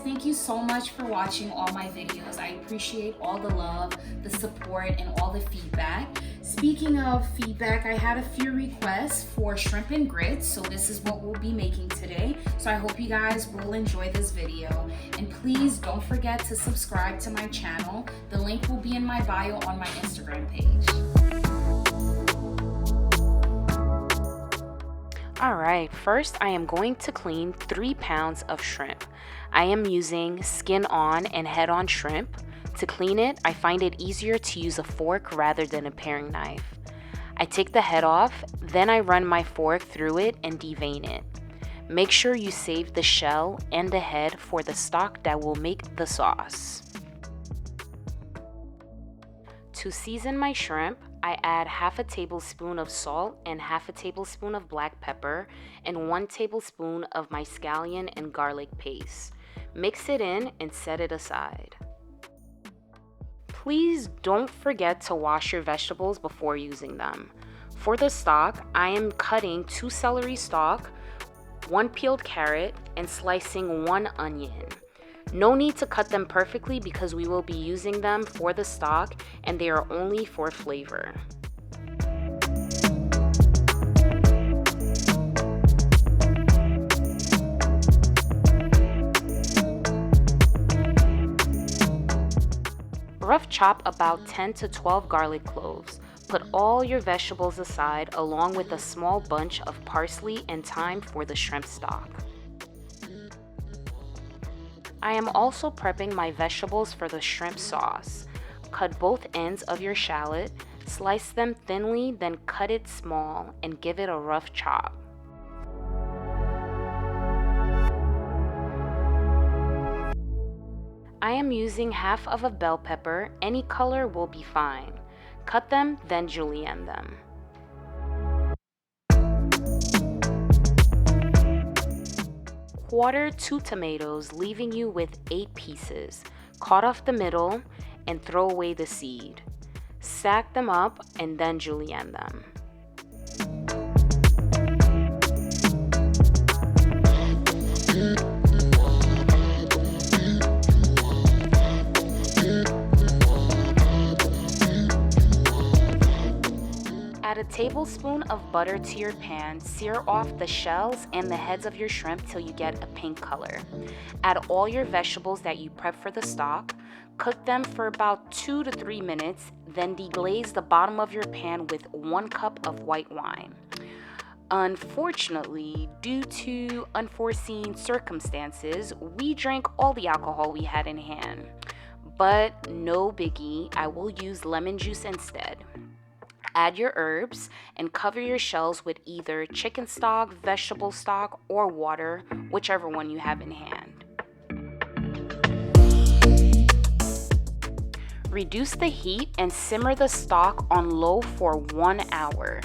thank you so much for watching all my videos. I appreciate all the love, the support, and all the feedback. Speaking of feedback, I had a few requests for shrimp and grits, so this is what we'll be making today. So I hope you guys will enjoy this video. And please don't forget to subscribe to my channel. The link will be in my bio on my Instagram page. Alright, first I am going to clean 3 pounds of shrimp. I am using skin on and head on shrimp. To clean it, I find it easier to use a fork rather than a paring knife. I take the head off, then I run my fork through it and devein it. Make sure you save the shell and the head for the stock that will make the sauce. To season my shrimp, I add half a tablespoon of salt and half a tablespoon of black pepper and 1 tablespoon of my scallion and garlic paste. Mix it in and set it aside. Please don't forget to wash your vegetables before using them. For the stock, I am cutting 2 celery stalks, 1 peeled carrot, and slicing 1 onion. No need to cut them perfectly because we will be using them for the stock and they are only for flavor. Rough chop about 10 to 12 garlic cloves. Put all your vegetables aside along with a small bunch of parsley and thyme for the shrimp stock. I am also prepping my vegetables for the shrimp sauce. Cut both ends of your shallot, slice them thinly, then cut it small and give it a rough chop. I am using half of a bell pepper, any color will be fine. Cut them, then julienne them. Quarter 2 tomatoes, leaving you with 8 pieces. Cut off the middle and throw away the seed. Stack them up and then julienne them. Add a tablespoon of butter to your pan, sear off the shells and the heads of your shrimp till you get a pink color. Add all your vegetables that you prep for the stock, cook them for about 2 to 3 minutes, then deglaze the bottom of your pan with 1 cup of white wine. Unfortunately, due to unforeseen circumstances, we drank all the alcohol we had in hand. But no biggie, I will use lemon juice instead. Add your herbs and cover your shells with either chicken stock, vegetable stock, or water, whichever one you have in hand. Reduce the heat and simmer the stock on low for 1 hour.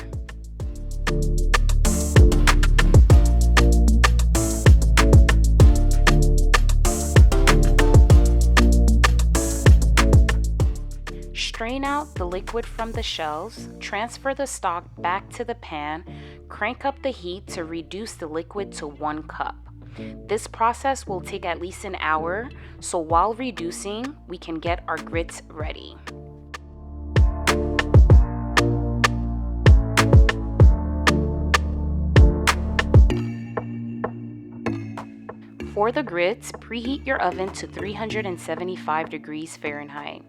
Strain out the liquid from the shells, transfer the stock back to the pan, crank up the heat to reduce the liquid to 1 cup. This process will take at least an hour, so while reducing, we can get our grits ready. For the grits, preheat your oven to 375 degrees Fahrenheit.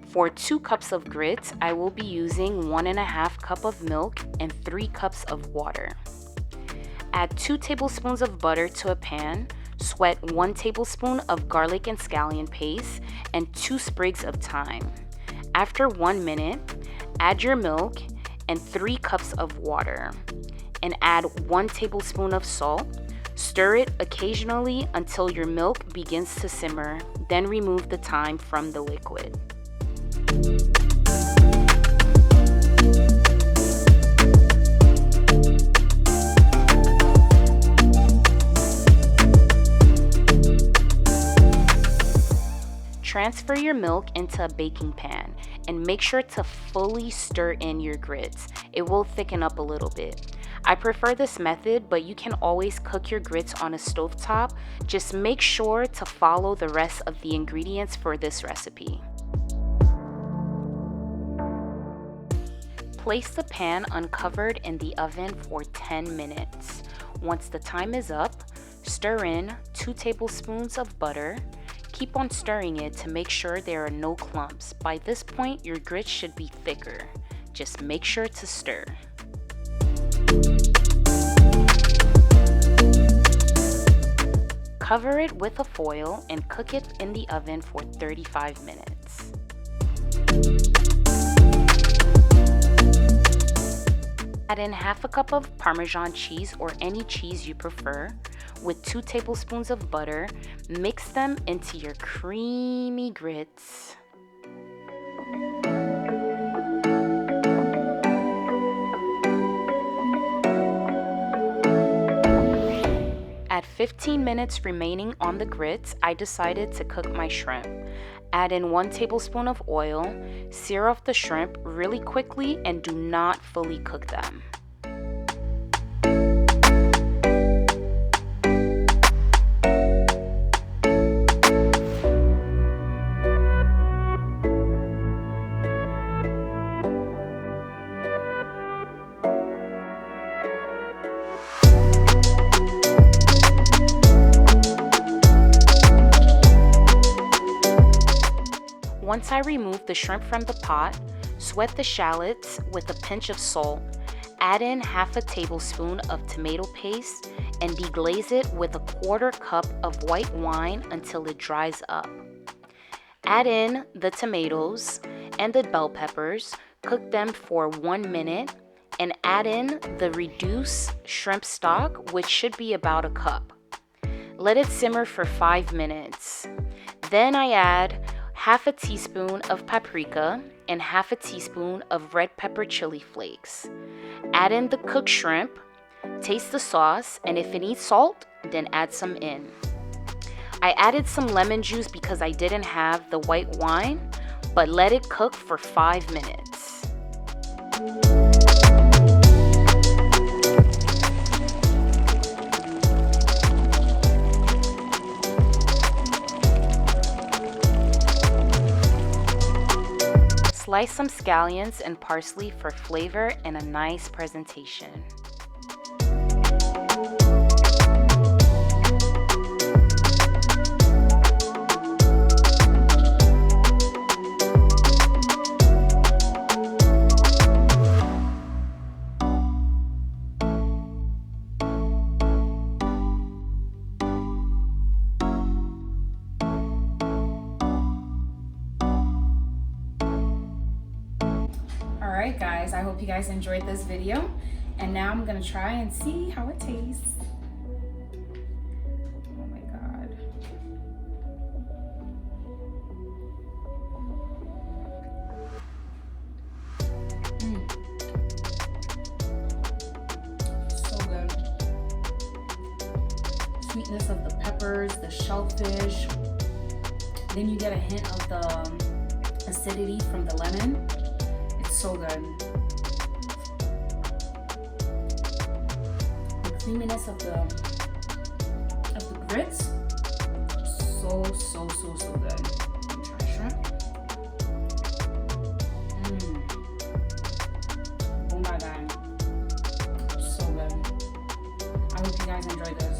For 2 cups of grits, I will be using 1.5 cups of milk and 3 cups of water. Add 2 tablespoons of butter to a pan, sweat 1 tablespoon of garlic and scallion paste, and 2 sprigs of thyme. After 1 minute, add your milk and 3 cups of water, and add 1 tablespoon of salt. Stir it occasionally until your milk begins to simmer, then remove the thyme from the liquid. Transfer your milk into a baking pan and make sure to fully stir in your grits. It will thicken up a little bit. I prefer this method, but you can always cook your grits on a stovetop. Just make sure to follow the rest of the ingredients for this recipe. Place the pan uncovered in the oven for 10 minutes. Once the time is up, stir in 2 tablespoons of butter. Keep on stirring it to make sure there are no clumps. By this point, your grits should be thicker. Just make sure to stir. Cover it with a foil and cook it in the oven for 35 minutes. Add in half a cup of Parmesan cheese or any cheese you prefer with 2 tablespoons of butter. Mix them into your creamy grits. At 15 minutes remaining on the grits, I decided to cook my shrimp. Add in 1 tablespoon of oil, sear off the shrimp really quickly and do not fully cook them. Once I remove the shrimp from the pot, sweat the shallots with a pinch of salt. Add in half a tablespoon of tomato paste and deglaze it with a 1/4 cup of white wine until it dries up. Add in the tomatoes and the bell peppers, cook them for 1 minute, and add in the reduced shrimp stock, which should be about a cup. Let it simmer for 5 minutes. Then I add half a teaspoon of paprika and half a teaspoon of red pepper chili flakes. Add in the cooked shrimp, taste the sauce, and if it needs salt, then add some in. I added some lemon juice because I didn't have the white wine, but let it cook for 5 minutes. Slice some scallions and parsley for flavor and a nice presentation. Alright guys, I hope you guys enjoyed this video, and now I'm gonna try and see how it tastes. Oh my god. So good. Sweetness of the peppers, the shellfish. Then you get a hint of the acidity from the lemon. So good. The creaminess of the grits, so good. Try shrimp. Oh my god, so good. I hope you guys enjoyed this.